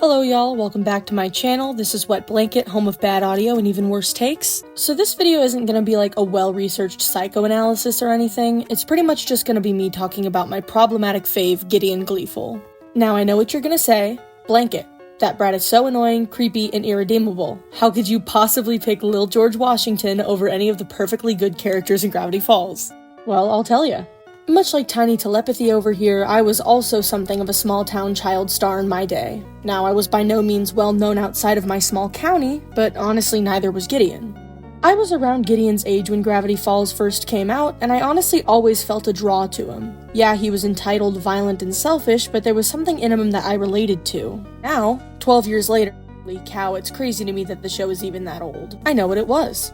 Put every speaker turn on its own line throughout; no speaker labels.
Hello y'all, welcome back to my channel. This is Wet Blanket, home of bad audio and even worse takes. So this video isn't gonna be like a well-researched psychoanalysis or anything. It's pretty much just gonna be me talking about my problematic fave, Gideon Gleeful. Now I know what you're gonna say. Blanket. That brat is so annoying, creepy, and irredeemable. How could you possibly pick Lil George Washington over any of the perfectly good characters in Gravity Falls? Well, I'll tell ya. Much like Tiny Telepathy over here, I was also something of a small-town child star in my day. Now, I was by no means well-known outside of my small county, but honestly neither was Gideon. I was around Gideon's age when Gravity Falls first came out, and I honestly always felt a draw to him. Yeah, he was entitled, violent, and selfish, but there was something in him that I related to. Now, 12 years later, holy cow, it's crazy to me that the show is even that old. I know what it was.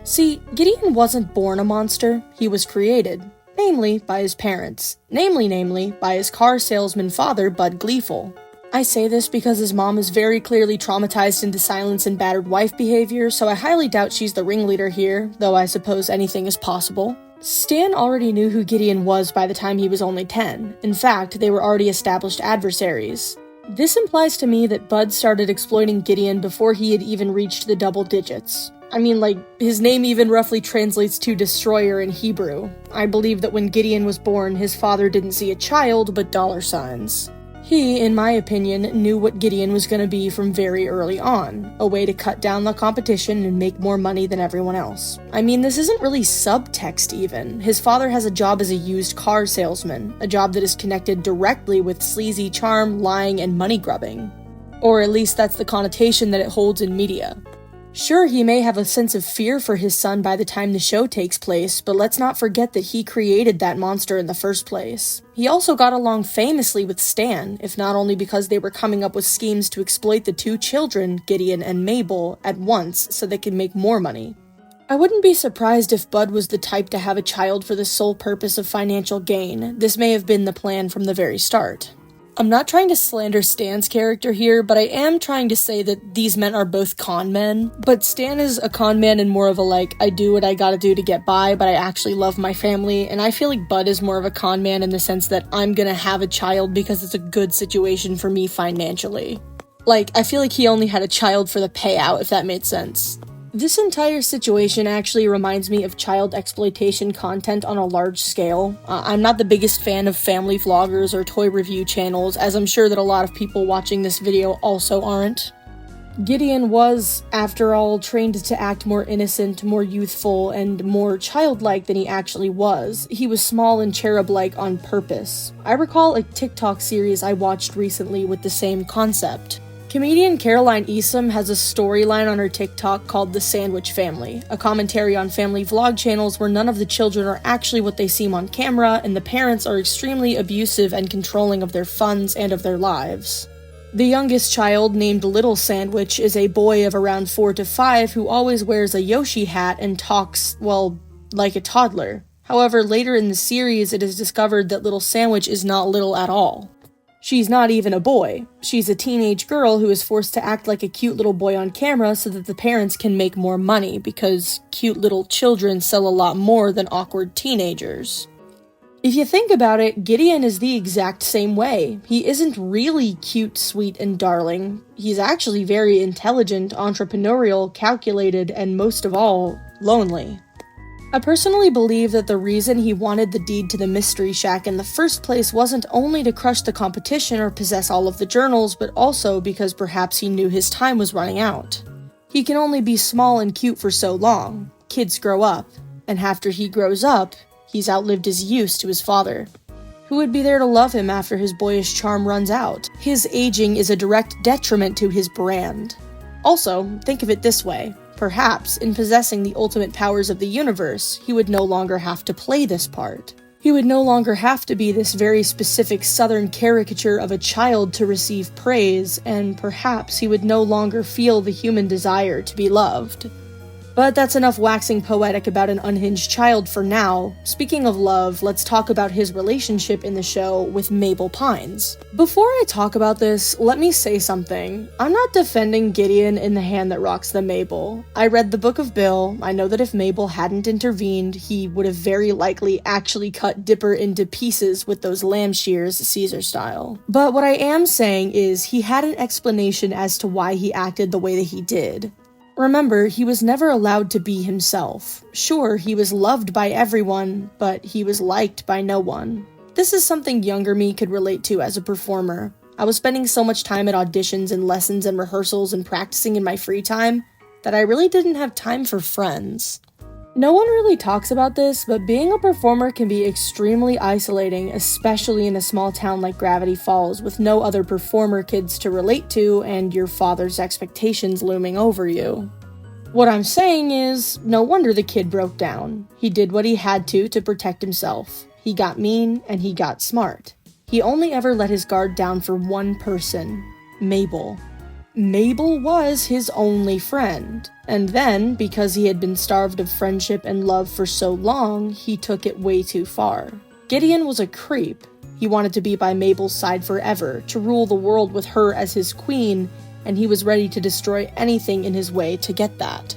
See, Gideon wasn't born a monster, he was created. Namely, by his parents. Namely, by his car salesman father, Bud Gleeful. I say this because his mom is very clearly traumatized into silence and battered wife behavior, so I highly doubt she's the ringleader here, though I suppose anything is possible. Stan already knew who Gideon was by the time he was only 10. In fact, they were already established adversaries. This implies to me that Bud started exploiting Gideon before he had even reached the double digits. I mean, his name even roughly translates to destroyer in Hebrew. I believe that when Gideon was born, his father didn't see a child, but dollar signs. He, in my opinion, knew what Gideon was going to be from very early on, a way to cut down the competition and make more money than everyone else. I mean, this isn't really subtext even. His father has a job as a used car salesman, a job that is connected directly with sleazy charm, lying, and money grubbing. Or at least that's the connotation that it holds in media. Sure, he may have a sense of fear for his son by the time the show takes place, but let's not forget that he created that monster in the first place. He also got along famously with Stan, if not only because they were coming up with schemes to exploit the two children, Gideon and Mabel, at once so they could make more money. I wouldn't be surprised if Bud was the type to have a child for the sole purpose of financial gain. This may have been the plan from the very start. I'm not trying to slander Stan's character here, but I am trying to say that these men are both con men. But Stan is a con man in more of a I do what I gotta do to get by, but I actually love my family, and I feel like Bud is more of a con man in the sense that I'm gonna have a child because it's a good situation for me financially. I feel like he only had a child for the payout, if that made sense. This entire situation actually reminds me of child exploitation content on a large scale. I'm not the biggest fan of family vloggers or toy review channels, as I'm sure that a lot of people watching this video also aren't. Gideon was, after all, trained to act more innocent, more youthful, and more childlike than he actually was. He was small and cherub-like on purpose. I recall a TikTok series I watched recently with the same concept. Comedian Caroline Easom has a storyline on her TikTok called The Sandwich Family, a commentary on family vlog channels where none of the children are actually what they seem on camera, and the parents are extremely abusive and controlling of their funds and of their lives. The youngest child, named Little Sandwich, is a boy of around 4 to 5 who always wears a Yoshi hat and talks, well, like a toddler. However, later in the series it is discovered that Little Sandwich is not little at all. She's not even a boy. She's a teenage girl who is forced to act like a cute little boy on camera so that the parents can make more money, because cute little children sell a lot more than awkward teenagers. If you think about it, Gideon is the exact same way. He isn't really cute, sweet, and darling. He's actually very intelligent, entrepreneurial, calculated, and most of all, lonely. I personally believe that the reason he wanted the deed to the Mystery Shack in the first place wasn't only to crush the competition or possess all of the journals, but also because perhaps he knew his time was running out. He can only be small and cute for so long. Kids grow up, and after he grows up, he's outlived his use to his father. Who would be there to love him after his boyish charm runs out? His aging is a direct detriment to his brand. Also, think of it this way. Perhaps, in possessing the ultimate powers of the universe, he would no longer have to play this part. He would no longer have to be this very specific southern caricature of a child to receive praise, and perhaps he would no longer feel the human desire to be loved. But that's enough waxing poetic about an unhinged child for now. Speaking of love, let's talk about his relationship in the show with Mabel Pines. Before I talk about this, let me say something. I'm not defending Gideon in The Hand That Rocks the Mabel. I read the Book of Bill. I know that if Mabel hadn't intervened, he would have very likely actually cut Dipper into pieces with those lamb shears, Caesar style. But what I am saying is he had an explanation as to why he acted the way that he did. Remember, he was never allowed to be himself. Sure, he was loved by everyone, but he was liked by no one. This is something younger me could relate to as a performer. I was spending so much time at auditions and lessons and rehearsals and practicing in my free time that I really didn't have time for friends. No one really talks about this, but being a performer can be extremely isolating, especially in a small town like Gravity Falls, with no other performer kids to relate to and your father's expectations looming over you. What I'm saying is, no wonder the kid broke down. He did what he had to protect himself. He got mean and he got smart. He only ever let his guard down for one person, Mabel. Mabel was his only friend, and then, because he had been starved of friendship and love for so long, he took it way too far. Gideon was a creep. He wanted to be by Mabel's side forever, to rule the world with her as his queen, and he was ready to destroy anything in his way to get that.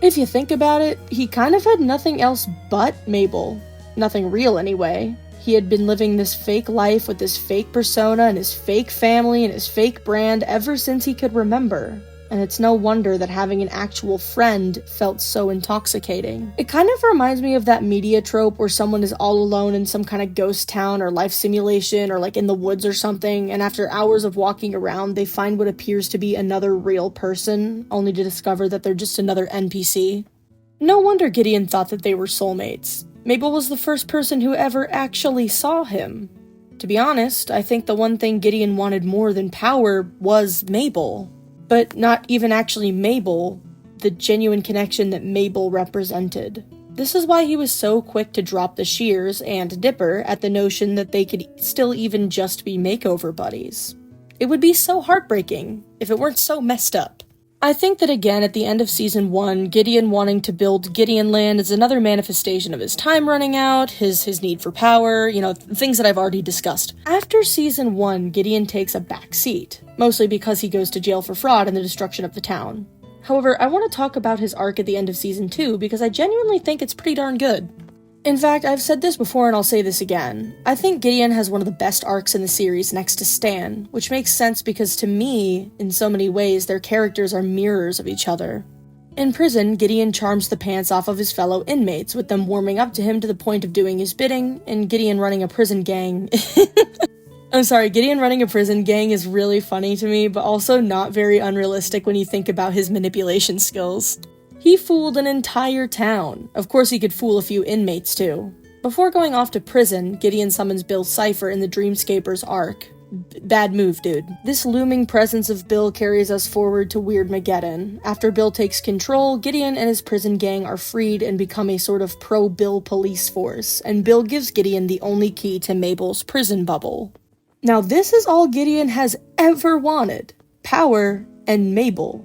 If you think about it, he kind of had nothing else but Mabel. Nothing real anyway. He had been living this fake life with this fake persona and his fake family and his fake brand ever since he could remember. And it's no wonder that having an actual friend felt so intoxicating. It kind of reminds me of that media trope where someone is all alone in some kind of ghost town or life simulation or like in the woods or something, and after hours of walking around, they find what appears to be another real person, only to discover that they're just another NPC. No wonder Gideon thought that they were soulmates. Mabel was the first person who ever actually saw him. To be honest, I think the one thing Gideon wanted more than power was Mabel. But not even actually Mabel, the genuine connection that Mabel represented. This is why he was so quick to drop the shears and Dipper at the notion that they could still even just be makeover buddies. It would be so heartbreaking if it weren't so messed up. I think that again, at the end of Season 1, Gideon wanting to build Gideon Land is another manifestation of his time running out, his need for power, things that I've already discussed. After Season 1, Gideon takes a back seat, mostly because he goes to jail for fraud and the destruction of the town. However, I want to talk about his arc at the end of Season 2 because I genuinely think it's pretty darn good. In fact, I've said this before and I'll say this again. I think Gideon has one of the best arcs in the series next to Stan, which makes sense because to me, in so many ways, their characters are mirrors of each other. In prison, Gideon charms the pants off of his fellow inmates, with them warming up to him to the point of doing his bidding, and Gideon running a prison gang. Gideon running a prison gang is really funny to me, but also not very unrealistic when you think about his manipulation skills. He fooled an entire town. Of course he could fool a few inmates too. Before going off to prison, Gideon summons Bill Cipher in the Dreamscaper's arc. Bad move, dude. This looming presence of Bill carries us forward to Weirdmageddon. After Bill takes control, Gideon and his prison gang are freed and become a sort of pro-Bill police force, and Bill gives Gideon the only key to Mabel's prison bubble. Now this is all Gideon has ever wanted. Power and Mabel.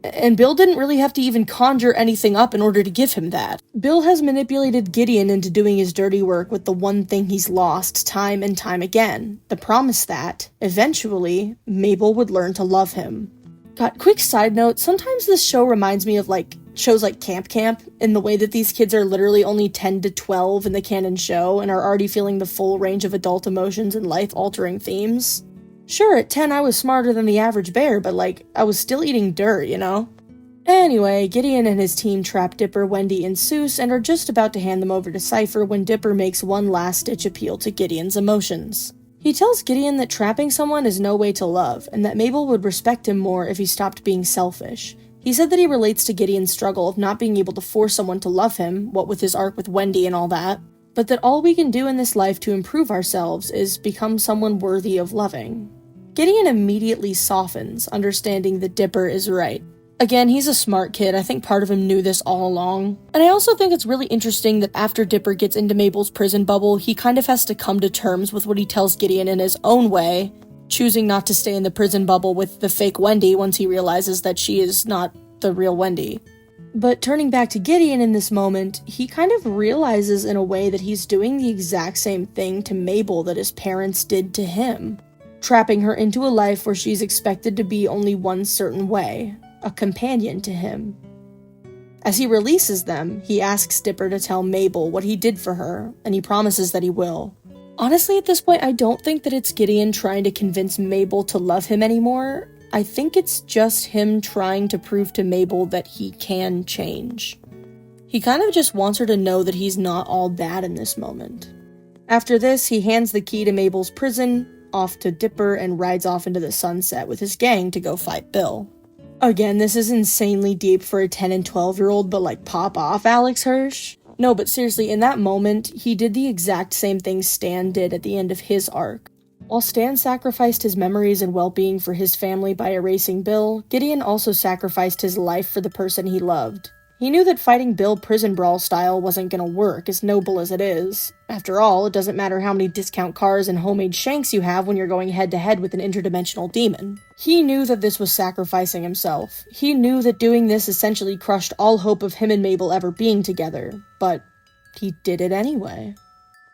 And Bill didn't really have to even conjure anything up in order to give him that. Bill has manipulated Gideon into doing his dirty work with the one thing he's lost time and time again. The promise that, eventually, Mabel would learn to love him. God, quick side note, sometimes this show reminds me of shows like Camp Camp, in the way that these kids are literally only 10 to 12 in the canon show and are already feeling the full range of adult emotions and life-altering themes. Sure, at 10 I was smarter than the average bear, but I was still eating dirt, Anyway, Gideon and his team trap Dipper, Wendy, and Seuss and are just about to hand them over to Cipher when Dipper makes one last-ditch appeal to Gideon's emotions. He tells Gideon that trapping someone is no way to love, and that Mabel would respect him more if he stopped being selfish. He said that he relates to Gideon's struggle of not being able to force someone to love him, what with his arc with Wendy and all that, but that all we can do in this life to improve ourselves is become someone worthy of loving. Gideon immediately softens, understanding that Dipper is right. Again, he's a smart kid. I think part of him knew this all along. And I also think it's really interesting that after Dipper gets into Mabel's prison bubble, he kind of has to come to terms with what he tells Gideon in his own way, choosing not to stay in the prison bubble with the fake Wendy once he realizes that she is not the real Wendy. But turning back to Gideon in this moment, he kind of realizes in a way that he's doing the exact same thing to Mabel that his parents did to him, trapping her into a life where she's expected to be only one certain way, a companion to him. As he releases them, he asks Dipper to tell Mabel what he did for her, and he promises that he will. Honestly, at this point, I don't think that it's Gideon trying to convince Mabel to love him anymore. I think it's just him trying to prove to Mabel that he can change. He kind of just wants her to know that he's not all bad in this moment. After this, he hands the key to Mabel's prison off to Dipper and rides off into the sunset with his gang to go fight Bill. Again, this is insanely deep for a 10 and 12-year-old, but like, pop off, Alex Hirsch. No, but seriously, in that moment, he did the exact same thing Stan did at the end of his arc. While Stan sacrificed his memories and well-being for his family by erasing Bill, Gideon also sacrificed his life for the person he loved. He knew that fighting Bill prison brawl style wasn't gonna work, as noble as it is. After all, it doesn't matter how many discount cars and homemade shanks you have when you're going head-to-head with an interdimensional demon. He knew that this was sacrificing himself. He knew that doing this essentially crushed all hope of him and Mabel ever being together, but he did it anyway.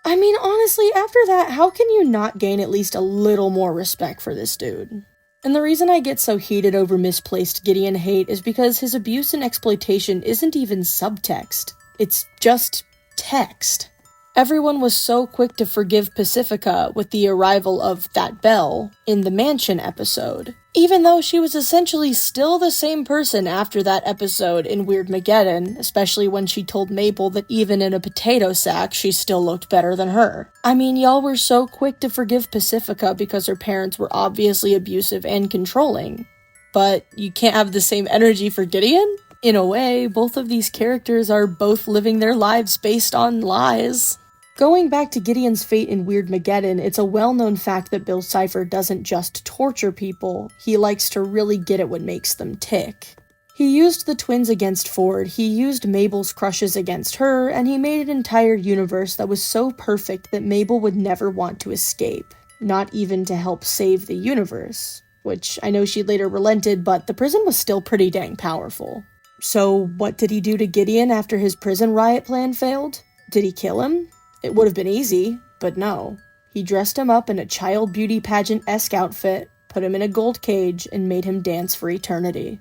I mean, honestly, after that, how can you not gain at least a little more respect for this dude? And the reason I get so heated over misplaced Gideon hate is because his abuse and exploitation isn't even subtext. It's just text. Everyone was so quick to forgive Pacifica with the arrival of that Belle in the mansion episode, even though she was essentially still the same person after that episode in Weirdmageddon, especially when she told Mabel that even in a potato sack, she still looked better than her. I mean, y'all were so quick to forgive Pacifica because her parents were obviously abusive and controlling, but you can't have the same energy for Gideon? In a way, both of these characters are both living their lives based on lies. Going back to Gideon's fate in Weirdmageddon, it's a well-known fact that Bill Cipher doesn't just torture people, he likes to really get at what makes them tick. He used the twins against Ford, he used Mabel's crushes against her, and he made an entire universe that was so perfect that Mabel would never want to escape, not even to help save the universe. Which, I know she later relented, but the prison was still pretty dang powerful. So, what did he do to Gideon after his prison riot plan failed? Did he kill him? It would have been easy, but no. He dressed him up in a child beauty pageant-esque outfit, put him in a gold cage, and made him dance for eternity.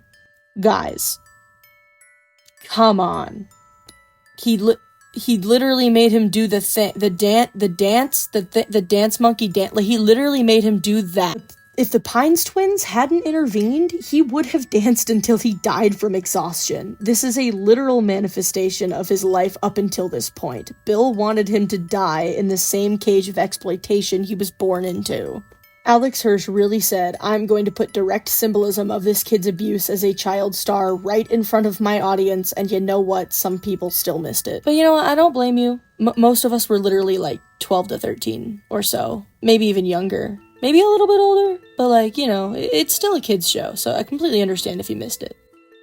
Guys. Come on. He literally made him do the dance monkey dance. Like, he literally made him do that. If the Pines twins hadn't intervened, he would have danced until he died from exhaustion. This is a literal manifestation of his life up until this point. Bill wanted him to die in the same cage of exploitation he was born into. Alex Hirsch really said, "I'm going to put direct symbolism of this kid's abuse as a child star right in front of my audience, and you know what? Some people still missed it." But you know what? I don't blame you. Most of us were literally like 12 to 13 or so. Maybe even younger. Maybe a little bit older, but like, you know, it's still a kid's show, so I completely understand if you missed it.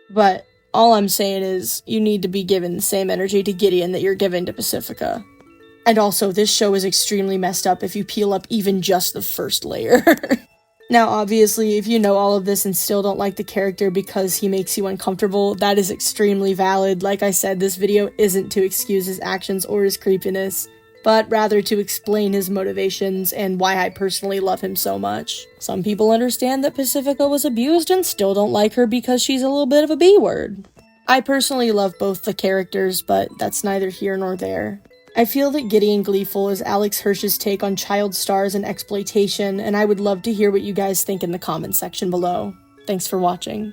But all I'm saying is, you need to be given the same energy to Gideon that you're giving to Pacifica. And also, this show is extremely messed up if you peel up even just the first layer. Now, obviously, if you know all of this and still don't like the character because he makes you uncomfortable, that is extremely valid. Like I said, this video isn't to excuse his actions or his creepiness, but rather to explain his motivations and why I personally love him so much. Some people understand that Pacifica was abused and still don't like her because she's a little bit of a B-word. I personally love both the characters, but that's neither here nor there. I feel that Gideon Gleeful is Alex Hirsch's take on child stars and exploitation, and I would love to hear what you guys think in the comments section below. Thanks for watching.